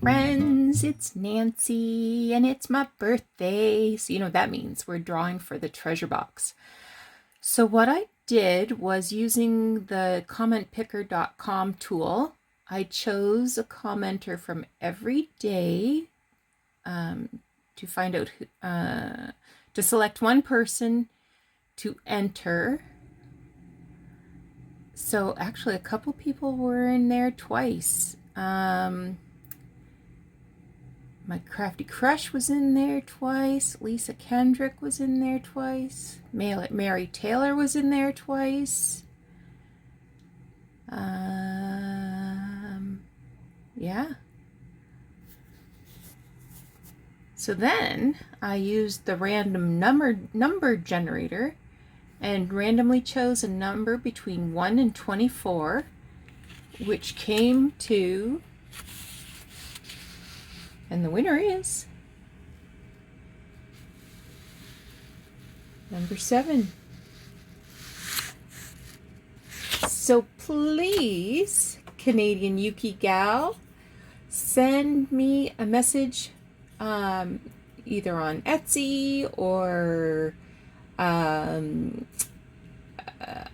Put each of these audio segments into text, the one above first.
friends, it's Nancy and it's my birthday. So you know what that means. We're drawing for the treasure box. So what I did was using the commentpicker.com tool, I chose a commenter from every day to find out who, to select one person to enter. So actually a couple people were in there twice. My Crafty Crush was in there twice. Lisa Kendrick was in there twice. Mary Taylor was in there twice. Yeah. So then I used the random number generator and randomly chose a number between 1 and 24, which came to, and the winner is number 7. So please, Canadian Yuki gal, send me a message either on Etsy or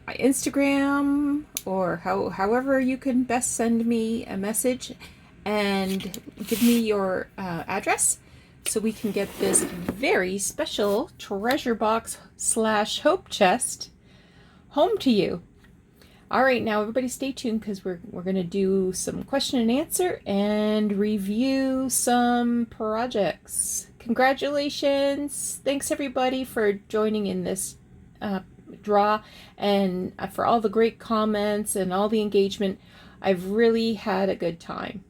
Instagram, or however you can best send me a message, and give me your address so we can get this very special treasure box / hope chest home to you. All right, now everybody stay tuned because we're going to do some question and answer and review some projects. Congratulations. Thanks everybody for joining in this draw, and for all the great comments and all the engagement. I've really had a good time.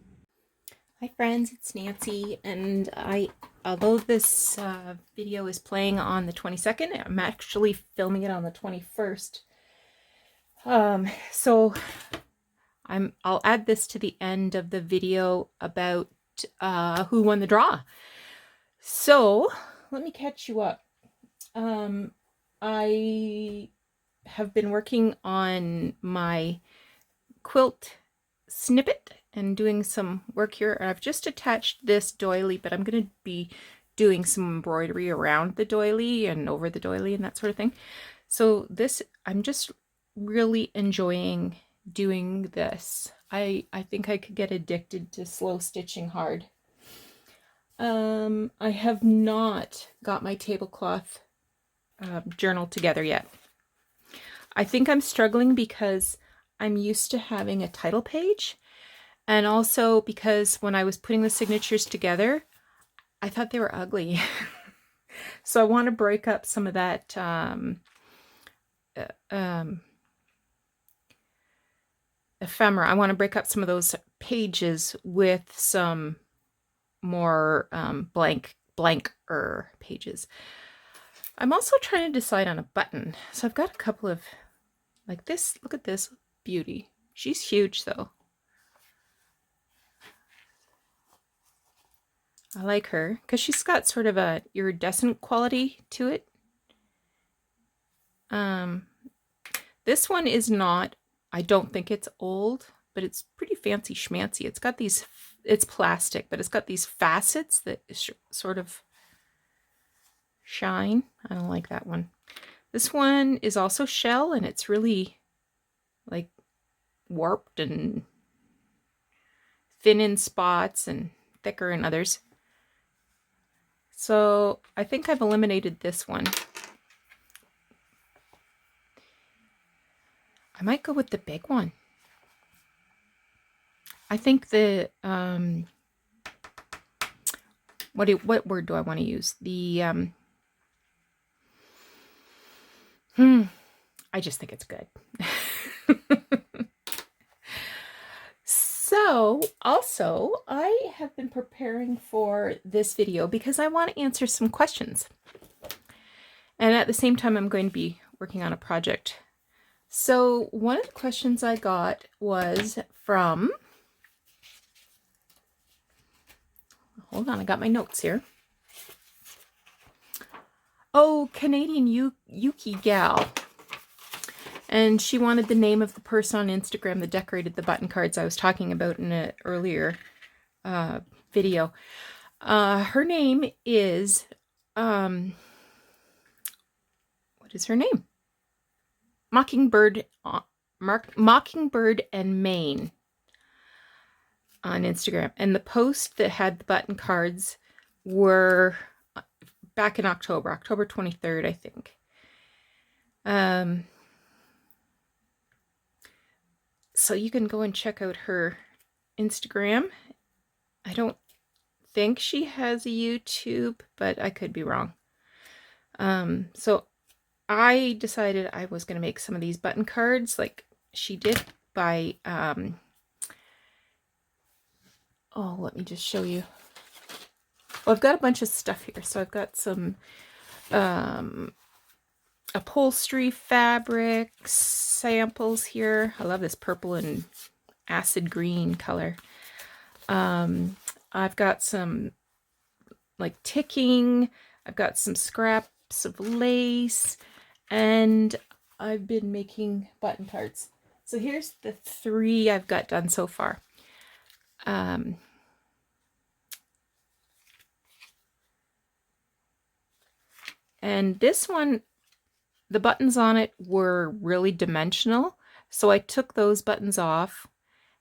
Hi friends, it's Nancy, and although this video is playing on the 22nd, I'm actually filming it on the 21st. So I'll add this to the end of the video about who won the draw. So let me catch you up. I have been working on my quilt Snippet and doing some work here. I've just attached this doily, but I'm going to be doing some embroidery around the doily and over the doily and that sort of thing. So this, I'm just really enjoying doing this. I think I could get addicted to slow stitching hard. I have not got my tablecloth journal together yet. I think I'm struggling because I'm used to having a title page, and also because when I was putting the signatures together, I thought they were ugly. So I want to break up some of that ephemera. I want to break up some of those pages with some more blanker pages. I'm also trying to decide on a button. So I've got a couple of, like this. Look at this beauty. She's huge though. I like her because she's got sort of a iridescent quality to it. This one is not, I don't think it's old, but it's pretty fancy schmancy. It's got these, it's plastic, but it's got these facets that sort of shine. I don't like that one. This one is also shell, and it's really like warped and thin in spots and thicker in others. So I think I've eliminated this one. I might go with the big one. I think the what word do I want to use? The I just think it's good. So also I have been preparing for this video because I want to answer some questions. And at the same time, I'm going to be working on a project. So one of the questions I got was from, hold on, I got my notes here. Oh, Canadian Yuki gal. And she wanted the name of the person on Instagram that decorated the button cards I was talking about in an earlier video. Her name is, what is her name? Mockingbird and Maine on Instagram. And the post that had the button cards were back in October 23rd, I think. So you can go and check out her Instagram. I don't think she has a YouTube, but I could be wrong. So I decided I was going to make some of these button cards like she did by, oh, let me just show you. Well, I've got a bunch of stuff here. So I've got some upholstery fabrics samples here. I love this purple and acid green color. I've got some like ticking. I've got some scraps of lace, and I've been making button cards. So here's the 3 I've got done so far. And this one, the buttons on it were really dimensional. So I took those buttons off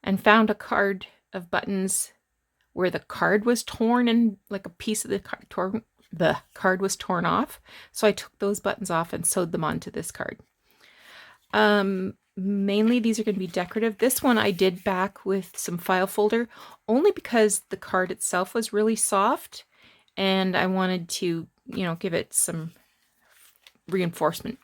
and found a card of buttons where the card was torn and like a piece of the card was torn off. So I took those buttons off and sewed them onto this card. Mainly these are going to be decorative. This one I did back with some file folder only because the card itself was really soft and I wanted to, you know, give it some reinforcement.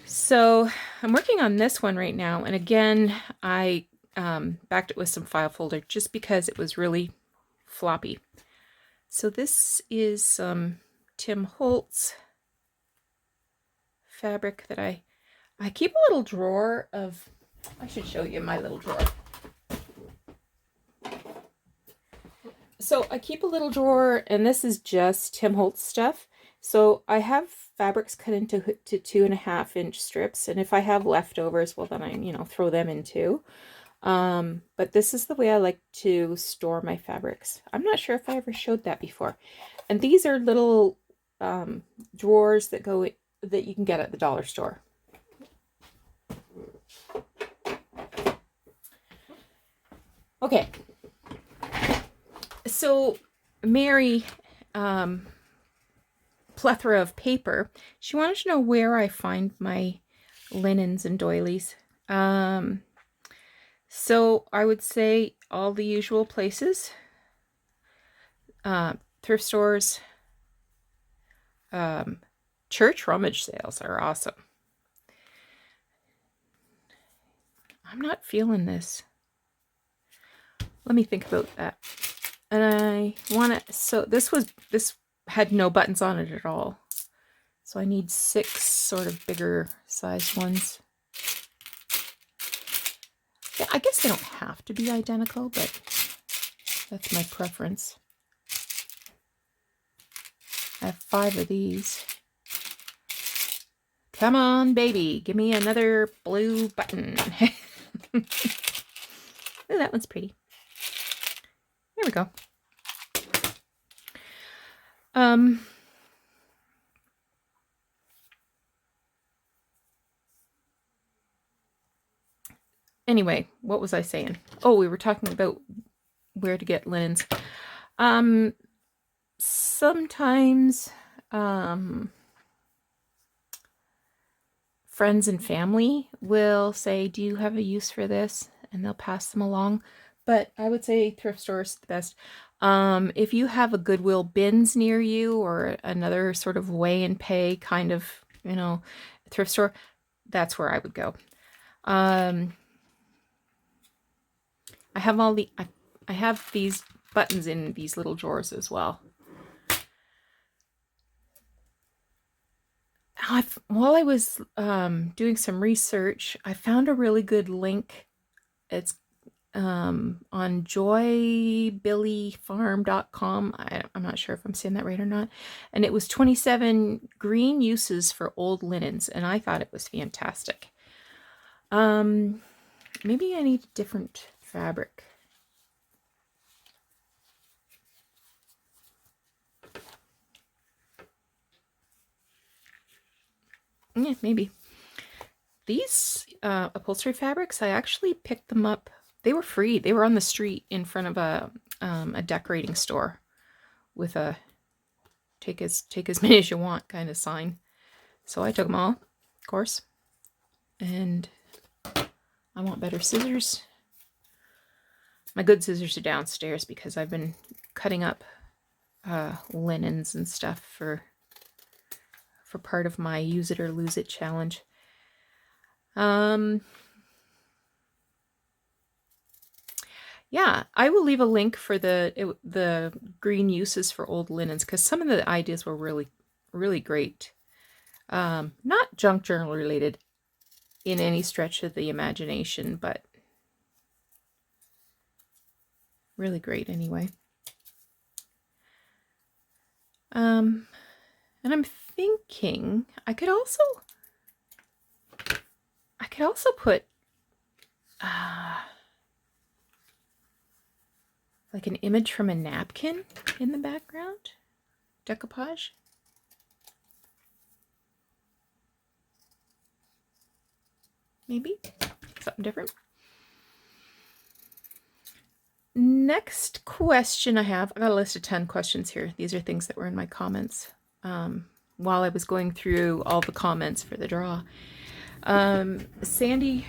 So I'm working on this one right now, and again I backed it with some file folder just because it was really floppy. So this is some Tim Holtz fabric that I keep a little drawer of. I should show you my little drawer. So I keep a little drawer, and this is just Tim Holtz stuff. So I have fabrics cut into 2.5-inch strips, and if I have leftovers, well then I, you know, throw them in too. But this is the way I like to store my fabrics. I'm not sure if I ever showed that before. And these are little drawers that you can get at the dollar store. Okay. So Mary, plethora of paper, she wanted to know where I find my linens and doilies. So I would say all the usual places. Thrift stores. Church rummage sales are awesome. I'm not feeling this. Let me think about that. And I want to, so this had no buttons on it at all. So I need 6 sort of bigger size ones. Yeah, I guess they don't have to be identical, but that's my preference. I have 5 of these. Come on, baby, give me another blue button. Ooh, that one's pretty. There we go. Anyway, what was I saying? Oh, we were talking about where to get linens. Sometimes friends and family will say, do you have a use for this? And they'll pass them along. But I would say thrift store is the best. If you have a Goodwill bins near you or another sort of weigh and pay kind of, you know, thrift store, that's where I would go. I have these buttons in these little drawers as well. While I was doing some research, I found a really good link. It's on joybillyfarm.com. I'm not sure if I'm saying that right or not. And it was 27 green uses for old linens, and I thought it was fantastic. Maybe I need a different fabric. Yeah, maybe. These upholstery fabrics, I actually picked them up. They were free. They were on the street in front of a decorating store with a take as many as you want kind of sign. So I took them all, of course. And I want better scissors. My good scissors are downstairs because I've been cutting up linens and stuff for part of my use it or lose it challenge. Yeah, I will leave a link for the green uses for old linens because some of the ideas were really, really great. Not junk journal related in any stretch of the imagination, but really great anyway. And I'm thinking I could also put like an image from a napkin in the background. Decoupage. Maybe something different. Next question I got a list of 10 questions here. These are things that were in my comments while I was going through all the comments for the draw. Sandy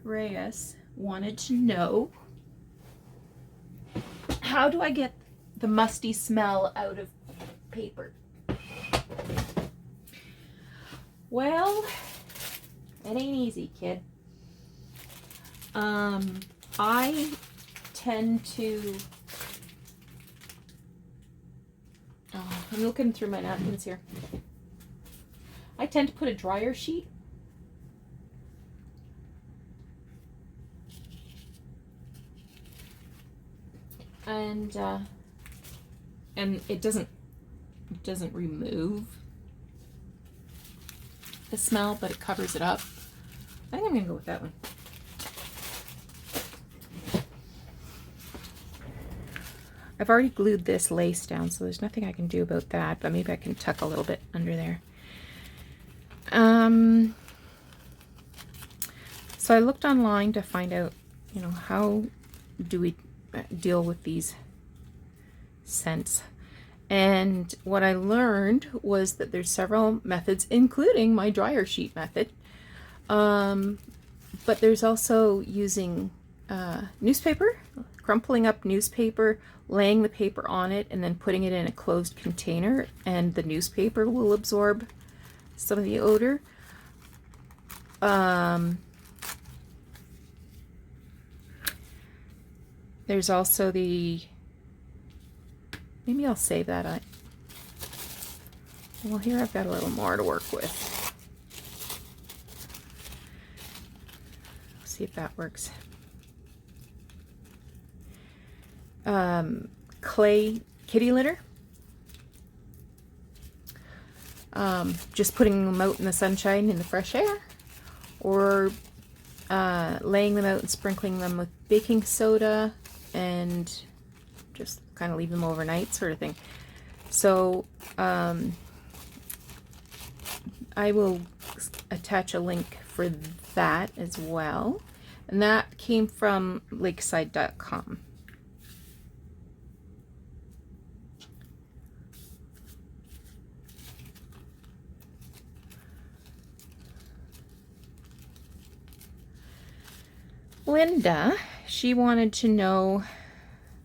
Reyes wanted to know, how do I get the musty smell out of paper? Well, it ain't easy, kid. I tend to... I'm looking through my napkins here. I tend to put a dryer sheet and it doesn't remove the smell, but it covers it up. I think I'm gonna go with that one. I've already glued this lace down, so there's nothing I can do about that, but maybe I can tuck a little bit under there. So I looked online to find out, how do we deal with these scents? And what I learned was that there's several methods, including my dryer sheet method. But there's also using newspaper, crumpling up newspaper, laying the paper on it, and then putting it in a closed container, and the newspaper will absorb some of the odor. There's also maybe I'll save that. Well, here I've got a little more to work with. See if that works. Clay kitty litter. Just putting them out in the sunshine in the fresh air, or laying them out and sprinkling them with baking soda and just kind of leave them overnight, sort of thing. So I will attach a link for that as well, and that came from lakeside.com. Linda, she wanted to know,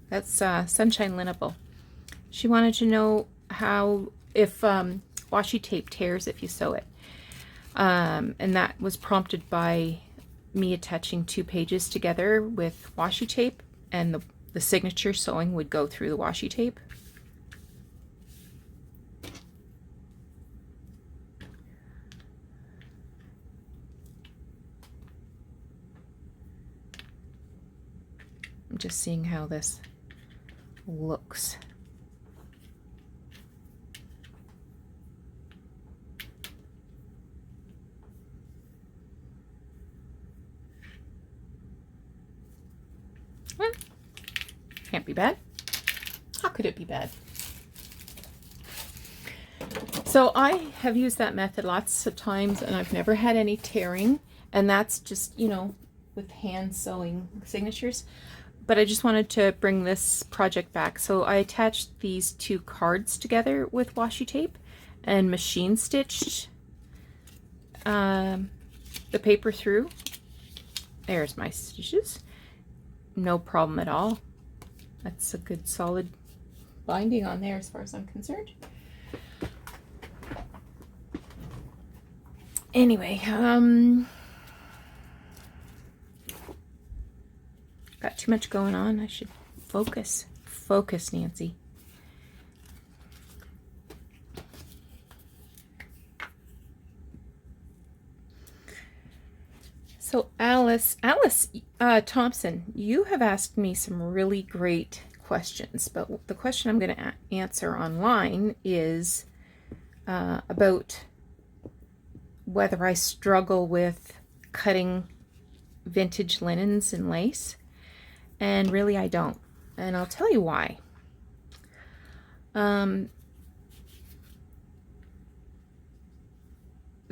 that's Sunshine Linnable. She wanted to know if washi tape tears if you sew it. And that was prompted by me attaching 2 pages together with washi tape, and the signature sewing would go through the washi tape. I'm just seeing how this looks. Well, can't be bad. How could it be bad? So So I have used that method lots of times and I've never had any tearing, and that's just, you know, with hand sewing signatures. But I just wanted to bring this project back. So I attached these two cards together with washi tape and machine stitched the paper through. There's my stitches. No problem at all. That's a good solid binding on there as far as I'm concerned. Anyway, got too much going on. I should focus. Focus, Nancy. So Alice Thompson, you have asked me some really great questions, but the question I'm going to answer online is about whether I struggle with cutting vintage linens and lace, and really I don't, and I'll tell you why. The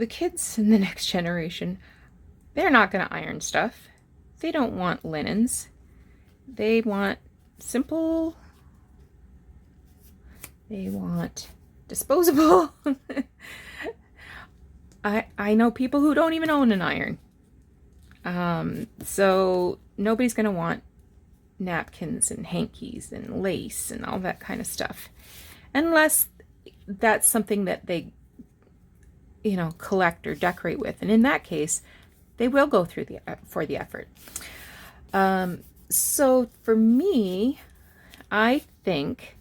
kids in the next generation, they're not going to iron stuff. They don't want linens. They want simple. They want disposable. I know people who don't even own an iron. So nobody's going to want napkins and hankies and lace and all that kind of stuff. Unless that's something that they, you know, collect or decorate with. And in that case, they will go through for the effort. So for me, I think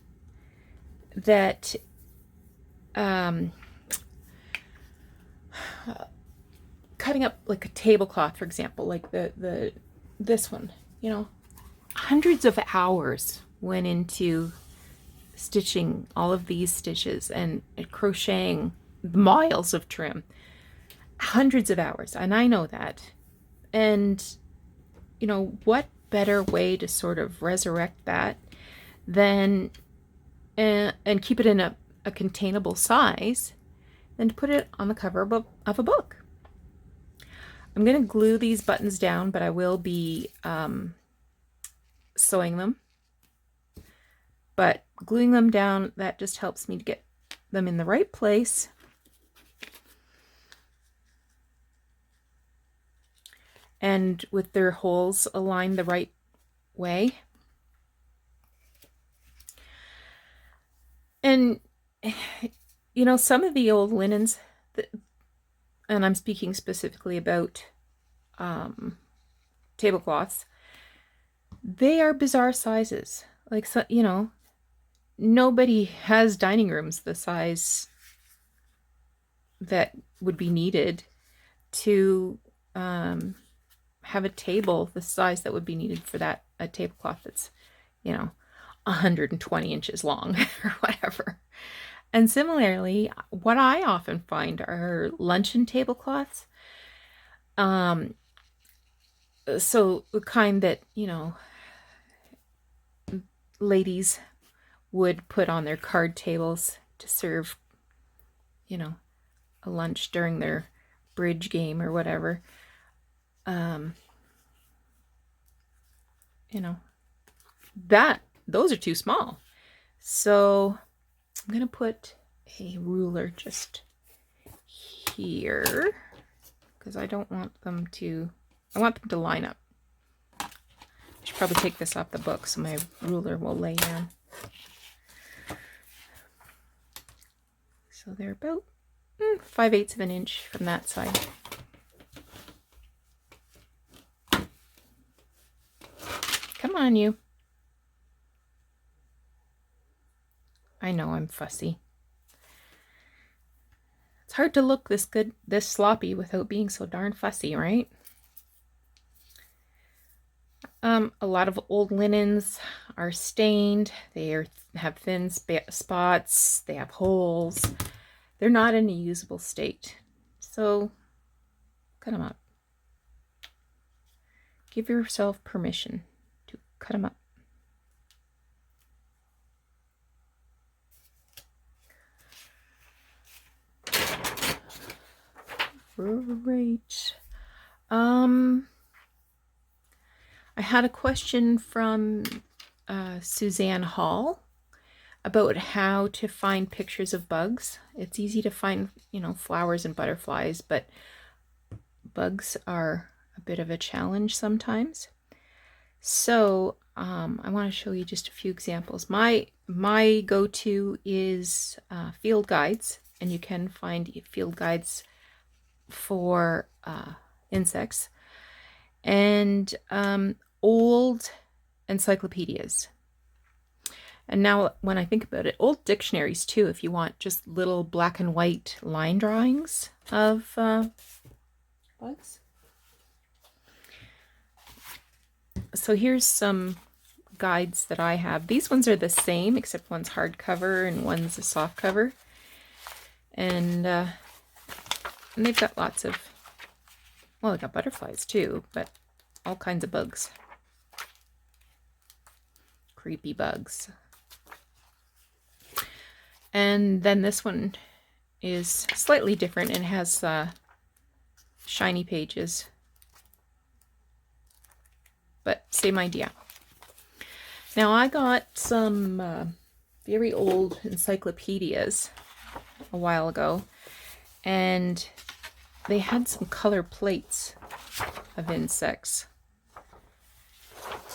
that cutting up like a tablecloth, for example, like this one, you know, hundreds of hours went into stitching all of these stitches and crocheting miles of trim. Hundreds of hours, and I know that. And you know, what better way to sort of resurrect that than and keep it in a containable size than to put it on the cover of a book. I'm going to glue these buttons down, but I will be sewing them. But gluing them down, that just helps me to get them in the right place. And with their holes aligned the right way. And, you know, some of the old linens, and I'm speaking specifically about tablecloths, they are bizarre sizes. Like, so, you know, nobody has dining rooms the size that would be needed to have a table the size that would be needed for that, a tablecloth that's, you know, 120 inches long or whatever. And similarly, what I often find are luncheon tablecloths. So the kind that, you know, ladies would put on their card tables to serve, you know, a lunch during their bridge game or whatever. You know, those are too small. So I'm going to put a ruler just here because I don't want them to, I want them to line up. I should probably take this off the book so my ruler will lay down. So they're about 5/8 of an inch from that side. Come on, you. I know I'm fussy. It's hard to look this good, this sloppy without being so darn fussy, right? A lot of old linens are stained. They have thin spots. They have holes. They're not in a usable state. So cut them up. Give yourself permission to cut them up. Great. I had a question from Suzanne Hall about how to find pictures of bugs. It's easy to find, flowers and butterflies, but bugs are a bit of a challenge sometimes. So I want to show you just a few examples. My go-to is field guides, and you can find field guides for insects, and old encyclopedias. And now when I think about it, old dictionaries too, if you want just little black and white line drawings of bugs. So here's some guides that I have. These ones are the same, except one's hardcover and one's a soft cover. And they've got lots of, well, they got butterflies too, but all kinds of bugs. Creepy bugs. And then this one is slightly different and has shiny pages, but same idea. Now I got some very old encyclopedias a while ago, and they had some color plates of insects.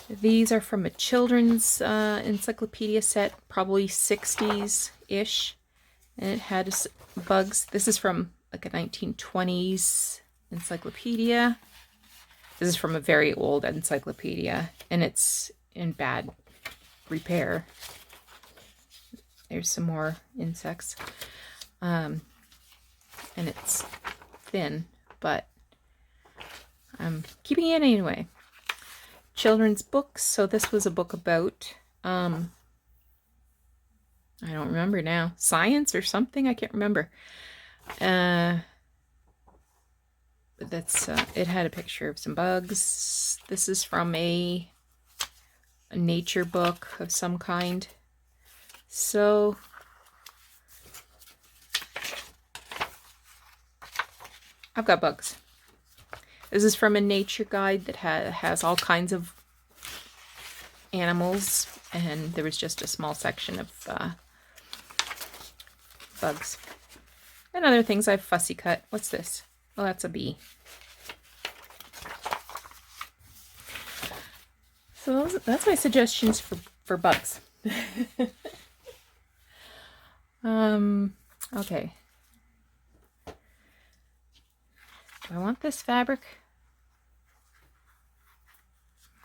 These are from a children's encyclopedia set, probably 60s-ish, and it had bugs. This is from like a 1920s encyclopedia. This is from a very old encyclopedia, and it's in bad repair. There's some more insects. And it's thin, but I'm keeping it anyway. Children's books. So this was a book about, I don't remember now, science or something. I can't remember. It had a picture of some bugs. This is from a nature book of some kind. So I've got bugs. This is from a nature guide that has all kinds of animals, and there was just a small section of bugs. And other things I've fussy cut. What's this? Well, that's a bee. So that's my suggestions for bugs. Okay. Do I want this fabric?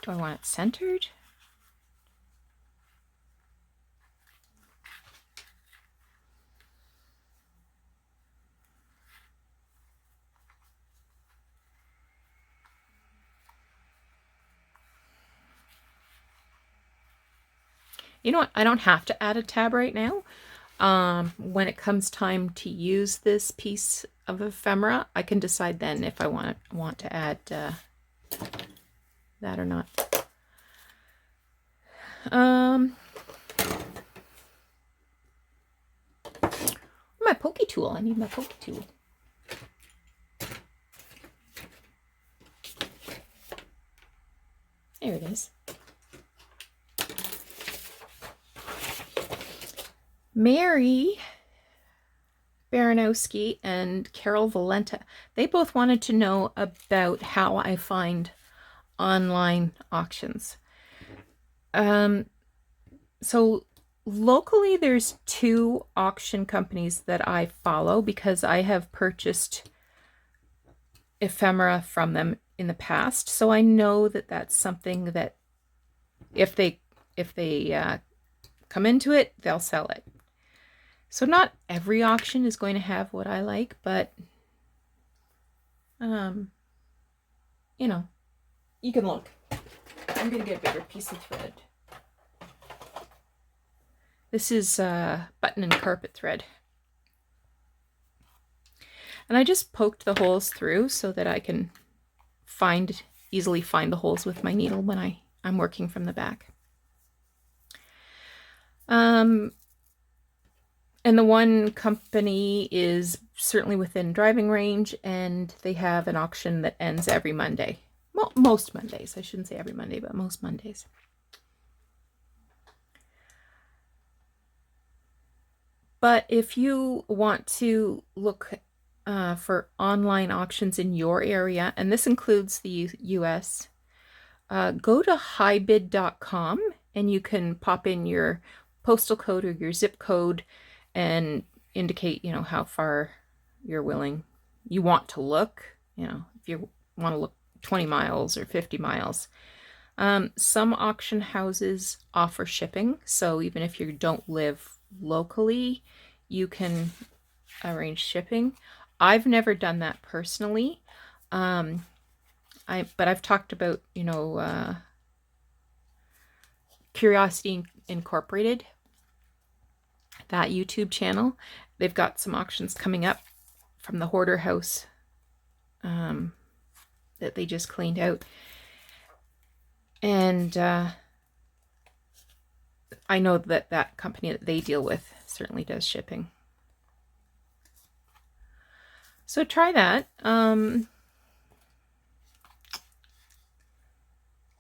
Do I want it centered? You know what? I don't have to add a tab right now. When it comes time to use this piece of ephemera, I can decide then if I want to add that or not. My pokey tool. I need my pokey tool. There it is. Mary Baranowski and Carol Valenta, they both wanted to know about how I find online auctions. So locally there's 2 auction companies that I follow because I have purchased ephemera from them in the past. So I know that that's something that if they come into it, they'll sell it. So not every auction is going to have what I like, but you know, you can look. I'm going to get a bigger piece of thread. This is button and carpet thread. And I just poked the holes through so that I can easily find the holes with my needle when I'm working from the back. And the one company is certainly within driving range, and they have an auction that ends every Monday. Well, most Mondays. I shouldn't say every Monday, but most Mondays. But if you want to look for online auctions in your area, and this includes the US, go to highbid.com and you can pop in your postal code or your zip code and indicate, how far you want to look, if you want to look 20 miles or 50 miles. Some auction houses offer shipping, so even if you don't live locally, you can arrange shipping. I've never done that personally. But I've talked about, Curiosity Incorporated, that YouTube channel. They've got some auctions coming up from the Hoarder House that they just cleaned out. And I know that company that they deal with certainly does shipping. So try that.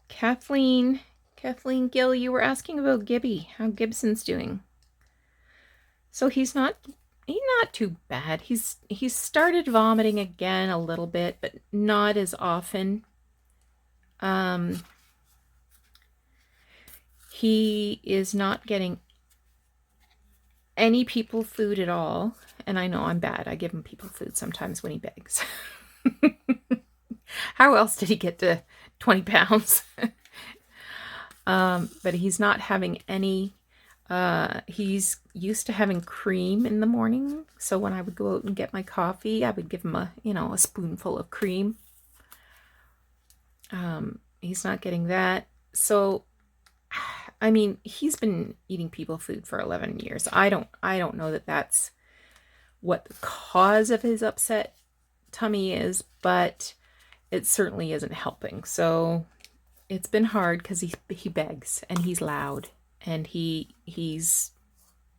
Kathleen Gill, you were asking about Gibby, how Gibson's doing. So he's not too bad. He's started vomiting again a little bit, but not as often. He is not getting any people food at all. And I know I'm bad. I give him people food sometimes when he begs. How else did he get to 20 pounds? But he's not having any. He's used to having cream in the morning. So when I would go out and get my coffee, I would give him a spoonful of cream. He's not getting that. So, I mean, he's been eating people food for 11 years. I don't know that that's what the cause of his upset tummy is, but it certainly isn't helping. So it's been hard because he begs and he's loud and he's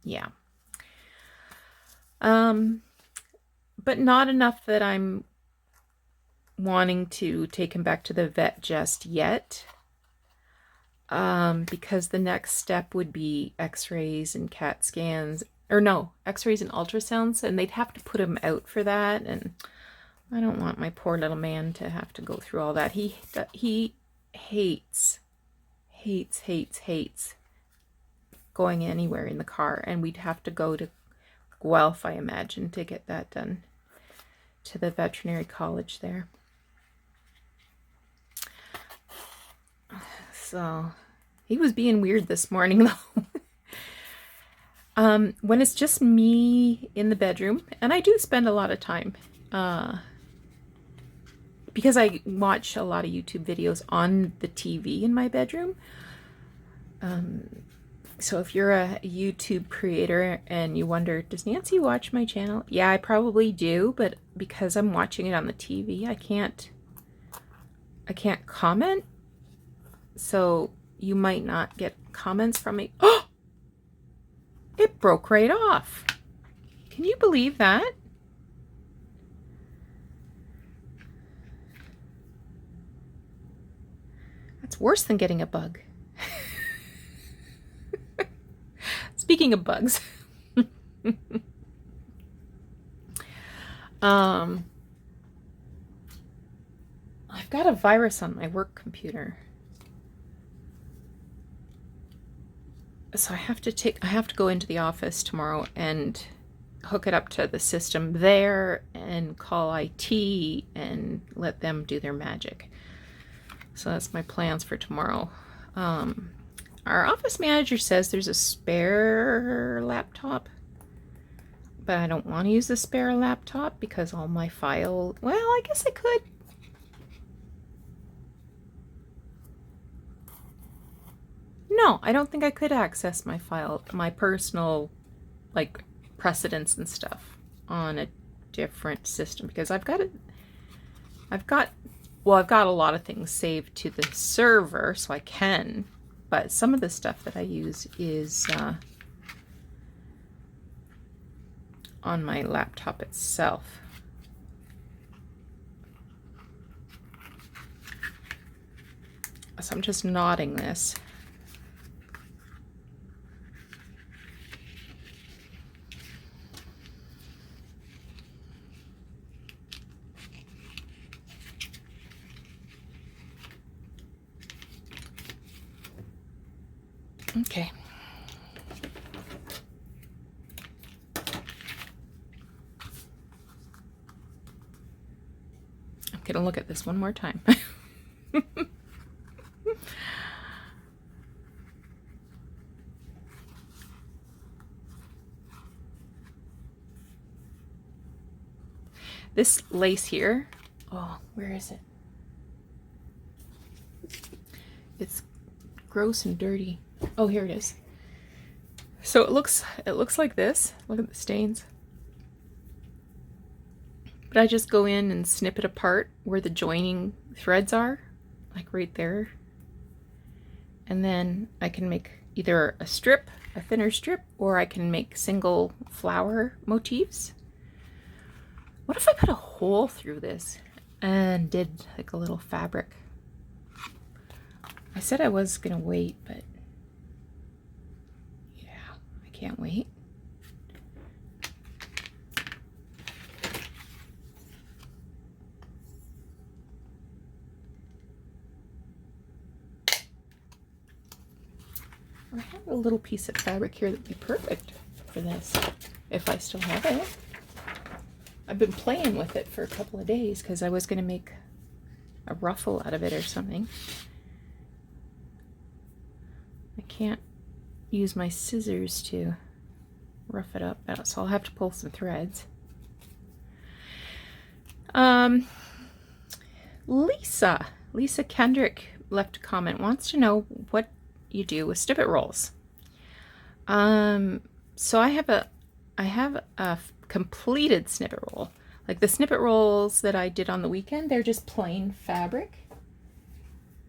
yeah. But not enough that I'm wanting to take him back to the vet just yet. Because the next step would be x-rays and CAT scans, or no, x-rays and ultrasounds, and they'd have to put him out for that, and I don't want my poor little man to have to go through all that. He hates going anywhere in the car, and we'd have to go to Guelph, I imagine, to get that done, to the veterinary college there. So he was being weird this morning, though. When it's just me in the bedroom, and I do spend a lot of time, because I watch a lot of YouTube videos on the TV in my bedroom. So if you're a YouTube creator and you wonder, does Nancy watch my channel? Yeah, I probably do, but because I'm watching it on the TV, I can't comment. So you might not get comments from me. Oh, it broke right off. Can you believe that? That's worse than getting a bug. Speaking of bugs, I've got a virus on my work computer. So I have to go into the office tomorrow and hook it up to the system there and call IT and let them do their magic. So that's my plans for tomorrow. Our office manager says there's a spare laptop, but I don't want to use the spare laptop because all my well, I guess I could. No, I don't think I could access my my personal, like, precedents and stuff on a different system because I've got a lot of things saved to the server, so I can, but some of the stuff that I use is on my laptop itself. So I'm just knotting this. Okay. I'm going to look at this one more time. This lace here, oh, where is it? It's gross and dirty. Oh, here it is. So it looks like this. Look at the stains. But I just go in and snip it apart where the joining threads are, like right there. And then I can make either a strip, a thinner strip, or I can make single flower motifs. What if I put a hole through this and did like a little fabric? I said I was gonna wait, but yeah, I can't wait. I have a little piece of fabric here that would be perfect for this, if I still have it. I've been playing with it for a couple of days because I was going to make a ruffle out of it or something. I can't use my scissors to rough it up, so I'll have to pull some threads. Lisa Kendrick left a comment, wants to know what you do with snippet rolls. So I have a completed snippet roll. Like the snippet rolls that I did on the weekend, they're just plain fabric.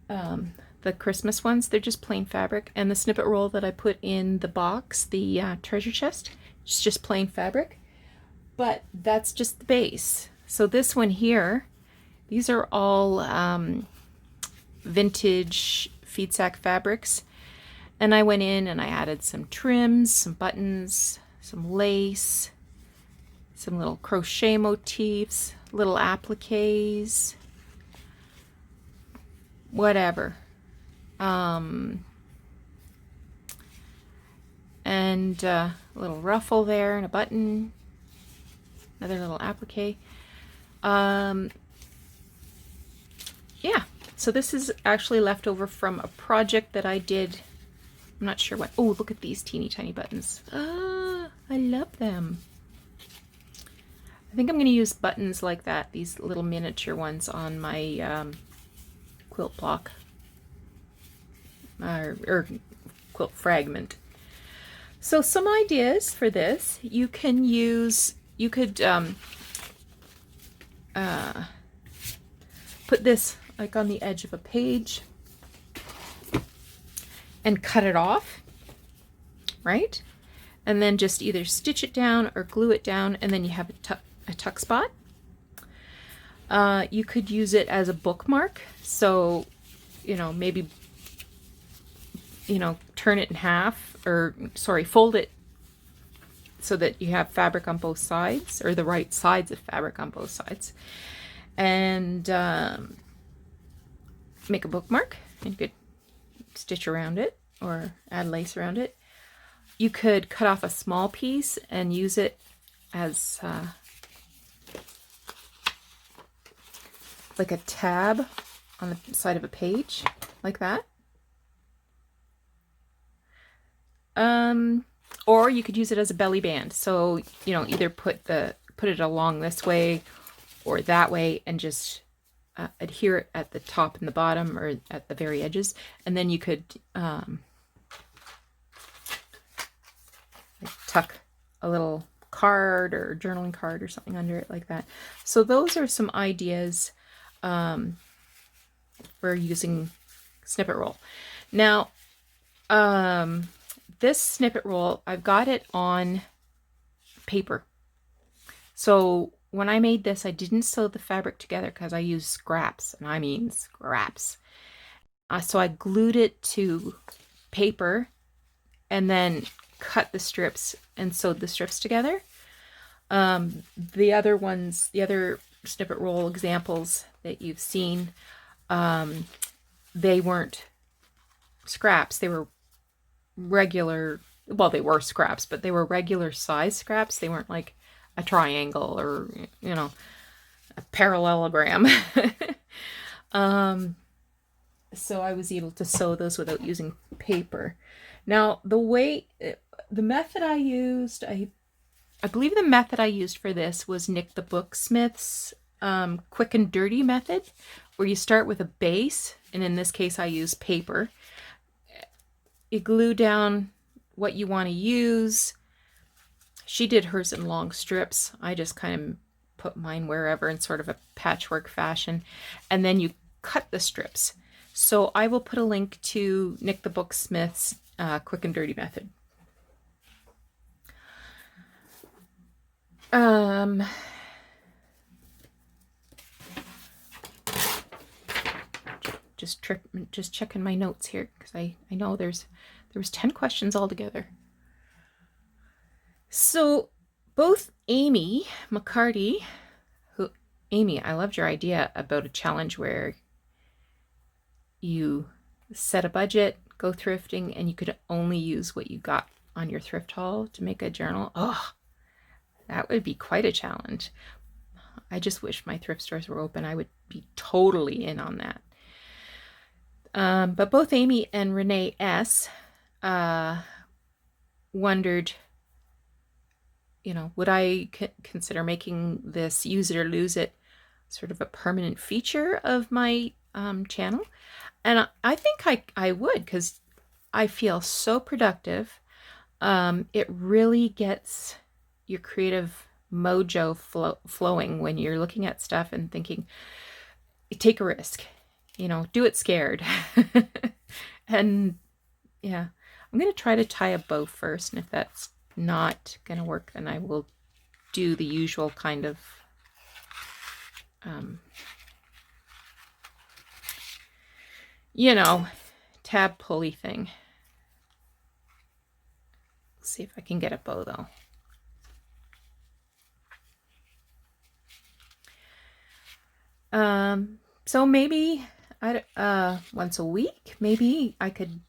The Christmas ones, they're just plain fabric. And the snippet roll that I put in the box, the treasure chest, it's just plain fabric. But that's just the base. So this one here, these are all vintage feed sack fabrics. And I went in and I added some trims, some buttons, some lace, some little crochet motifs, little appliques, whatever. And a little ruffle there and a button, another little applique. Yeah, so this is actually left over from a project that I did. I'm not sure what. Oh, look at these teeny tiny buttons. Ah, I love them. I think I'm going to use buttons like that, these little miniature ones on my quilt block. Or quilt fragment. So some ideas for this. You can use, you could put this like on the edge of a page and cut it off, right? And then just either stitch it down or glue it down, and then you have a tuck spot. You could use it as a bookmark. So, you know, maybe, you know, turn it in half, or sorry, fold it so that you have fabric on both sides, or the right sides of fabric on both sides. And make a bookmark, and you could stitch around it or add lace around it. You could cut off a small piece and use it as like a tab on the side of a page, like that. Or you could use it as a belly band. So, you know, either put it along this way or that way, and just adhere it at the top and the bottom, or at the very edges. And then you could like tuck a little card or journaling card or something under it like that. So those are some ideas for using snippet roll. Now, this snippet roll, I've got it on paper. So when I made this, I didn't sew the fabric together because I used scraps, and I mean scraps. So I glued it to paper and then cut the strips and sewed the strips together. The other snippet roll examples that you've seen, they weren't scraps. They were regular, well, they were scraps, but they were regular size scraps. They weren't like a triangle or, a parallelogram. So I was able to sew those without using paper. Now, the method I used, I believe the method I used for this was Nick the Booksmith's quick and dirty method, where you start with a base, and in this case I use paper. You glue down what you want to use. She did hers in long strips. I just kind of put mine wherever in sort of a patchwork fashion, and then you cut the strips. So I will put a link to Nick the Booksmith's quick and dirty method. Just checking my notes here, because I know there was 10 questions altogether. So both Amy McCarty, Amy, I loved your idea about a challenge where you set a budget, go thrifting, and you could only use what you got on your thrift haul to make a journal. Oh, that would be quite a challenge. I just wish my thrift stores were open. I would be totally in on that. But both Amy and Renee S. Wondered, would I consider making this use it or lose it sort of a permanent feature of my channel? And I think I would, because I feel so productive. It really gets your creative mojo flowing when you're looking at stuff and thinking, take a risk, do it scared. And yeah, I'm going to try to tie a bow first. And if that's not going to work, then I will do the usual kind of tab pulley thing. Let's see if I can get a bow though. So maybe once a week, maybe I could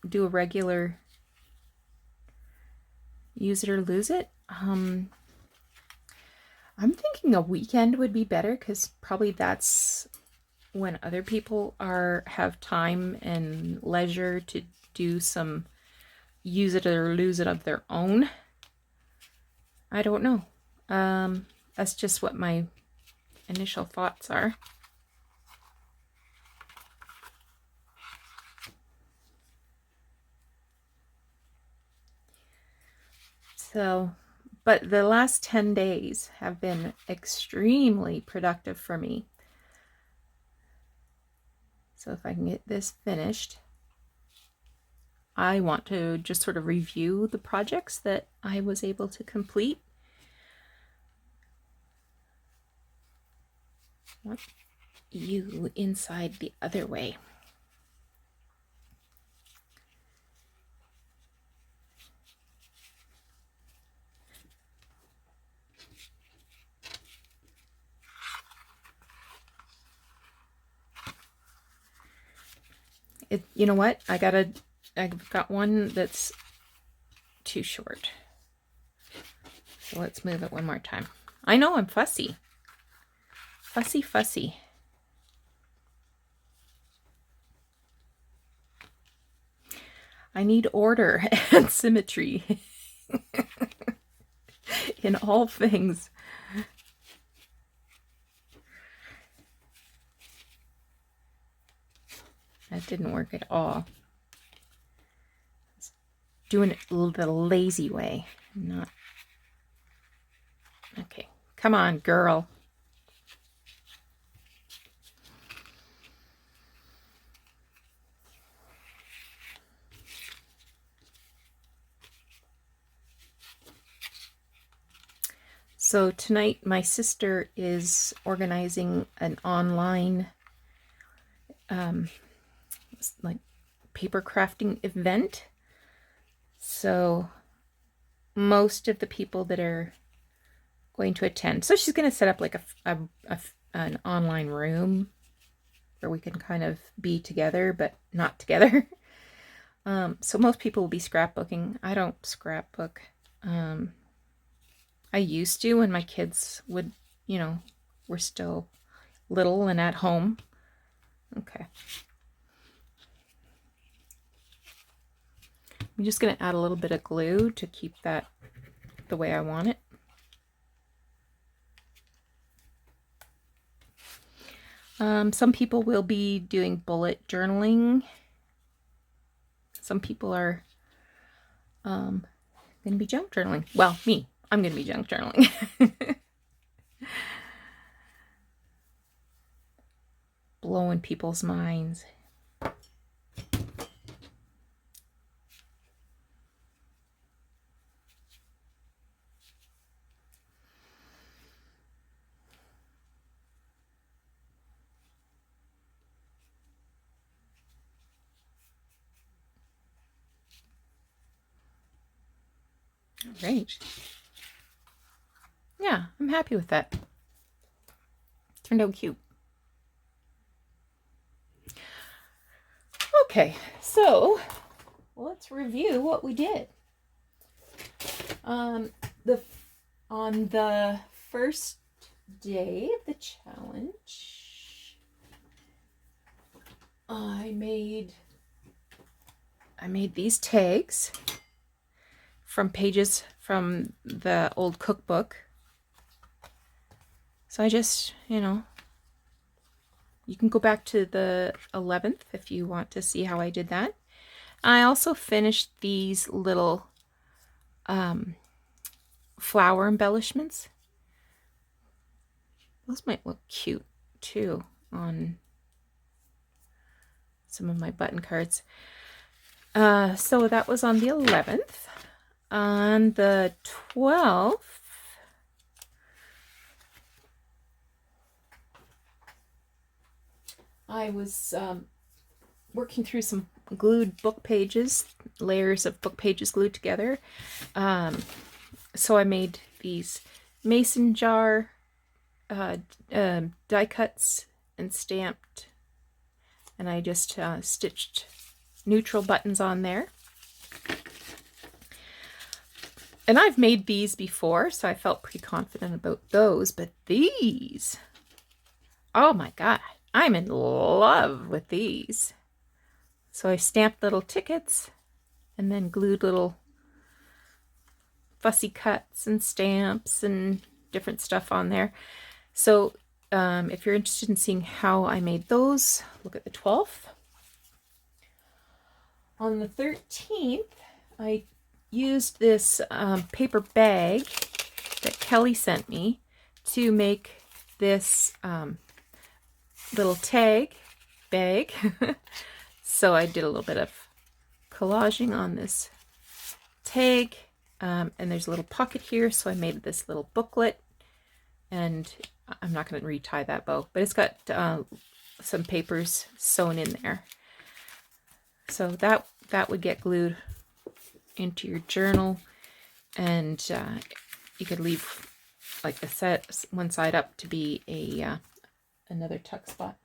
do a regular use it or lose it. I'm thinking a weekend would be better, because probably that's when other people have time and leisure to do some use it or lose it of their own. I don't know. That's just what my initial thoughts are. So, but the last 10 days have been extremely productive for me. So if I can get this finished, I want to just sort of review the projects that I was able to complete. I want you inside the other way. You know what? I've got one that's too short. So let's move it one more time. I know I'm fussy. Fussy. I need order and symmetry in all things. That didn't work at all. Doing it the lazy way. Not. Okay. Come on, girl. So tonight my sister is organizing an online like paper crafting event. So most of the people that are going to attend, so she's going to set up like an online room where we can kind of be together but not together. So most people will be scrapbooking. I don't scrapbook. I used to when my kids would, were still little and at home. Okay. I'm just going to add a little bit of glue to keep that the way I want it. Some people will be doing bullet journaling. Some people are going to be junk journaling. Well, me. I'm going to be junk journaling. Blowing people's minds. Great. Yeah, I'm happy with that. Turned out cute. Okay, so let's review what we did. On the first day of the challenge, I made these tags from pages from the old cookbook. So I just, you can go back to the 11th if you want to see how I did that. I also finished these little flower embellishments. Those might look cute too on some of my button cards. So that was on the 11th. On the 12th, I was working through some glued book pages, layers of book pages glued together. So I made these mason jar die cuts and stamped, and I just stitched neutral buttons on there. And I've made these before, so I felt pretty confident about those, but these, oh my God, I'm in love with these. So I stamped little tickets and then glued little fussy cuts and stamps and different stuff on there. So if you're interested in seeing how I made those, look at the 12th. On the 13th, I used this paper bag that Kelly sent me to make this little tag bag. So I did a little bit of collaging on this tag, and there's a little pocket here, so I made this little booklet, and I'm not going to retie that bow, but it's got some papers sewn in there. So that would get glued into your journal, and you could leave like one side up to be a another tuck spot.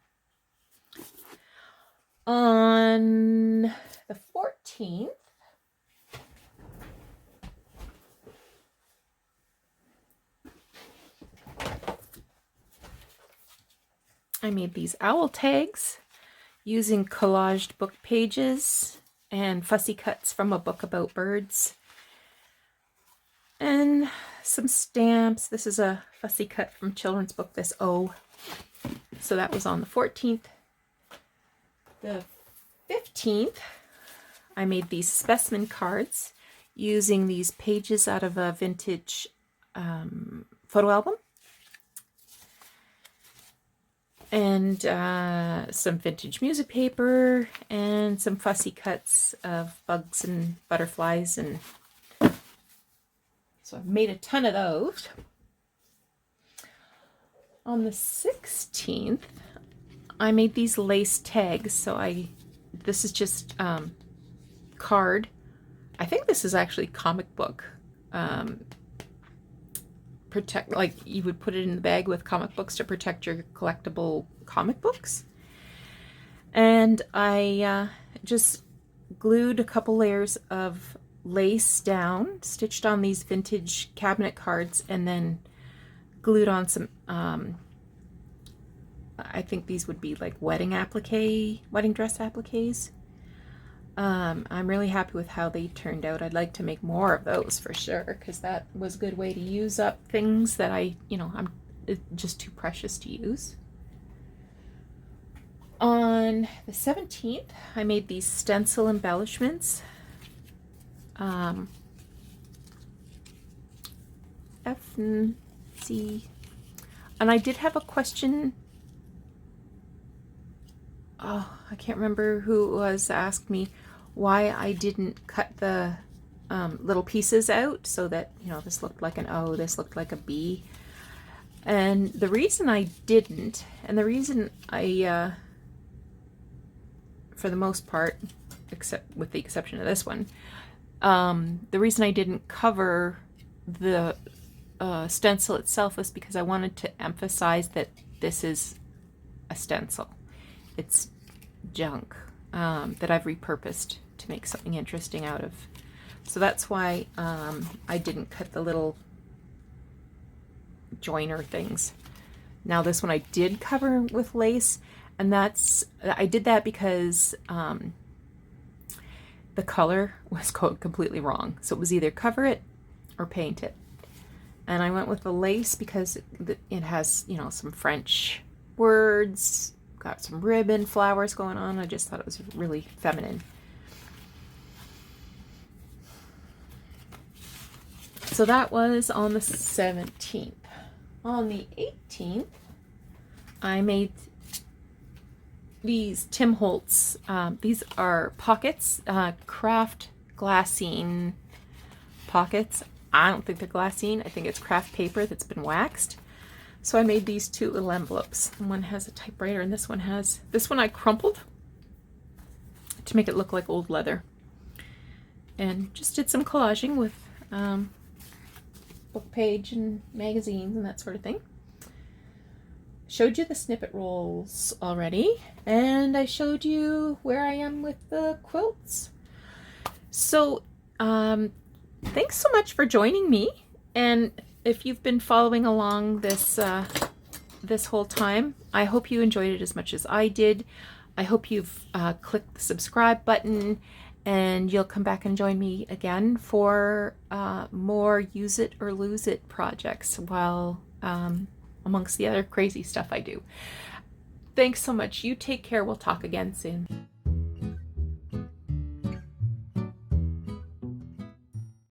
On the 14th, I made these owl tags using collaged book pages and fussy cuts from a book about birds and some stamps. This is a fussy cut from children's book, this O. So that was on the 14th. The 15th, I made these specimen cards using these pages out of a vintage photo album. And some vintage music paper and some fussy cuts of bugs and butterflies. And so I've made a ton of those. On the 16th, I made these lace tags. So this is just card. I think this is actually comic book. Like you would put it in the bag with comic books to protect your collectible comic books. And I just glued a couple layers of lace down, stitched on these vintage cabinet cards, and then glued on some I think these would be like wedding dress appliques. I'm really happy with how they turned out. I'd like to make more of those for sure, because that was a good way to use up things that I'm just too precious to use. On the 17th, I made these stencil embellishments. F and C. And I did have a question. Oh, I can't remember who it was asked me why I didn't cut the little pieces out so that, this looked like an O, this looked like a B. And the reason I didn't, and the reason I, for the most part, except with the exception of this one, the reason I didn't cover the stencil itself is because I wanted to emphasize that this is a stencil. It's junk that I've repurposed to make something interesting out of. So that's why I didn't cut the little joiner things. Now this one I did cover with lace, and I did that because the color was completely wrong. So it was either cover it or paint it. And I went with the lace because it has, some French words, got some ribbon, flowers going on. I just thought it was really feminine. So that was on the 17th. On the 18th, I made these Tim Holtz. These are pockets, craft glassine pockets. I don't think they're glassine. I think it's craft paper that's been waxed. So I made these two little envelopes. One has a typewriter, and this one I crumpled to make it look like old leather. And just did some collaging with book page and magazines and that sort of thing. Showed you the snippet rolls already, and I showed you where I am with the quilts. So thanks so much for joining me, and if you've been following along this whole time, I hope you enjoyed it as much as I did. I hope you've clicked the subscribe button, and you'll come back and join me again for more use it or lose it projects while amongst the other crazy stuff I do. Thanks so much. You take care. We'll talk again soon.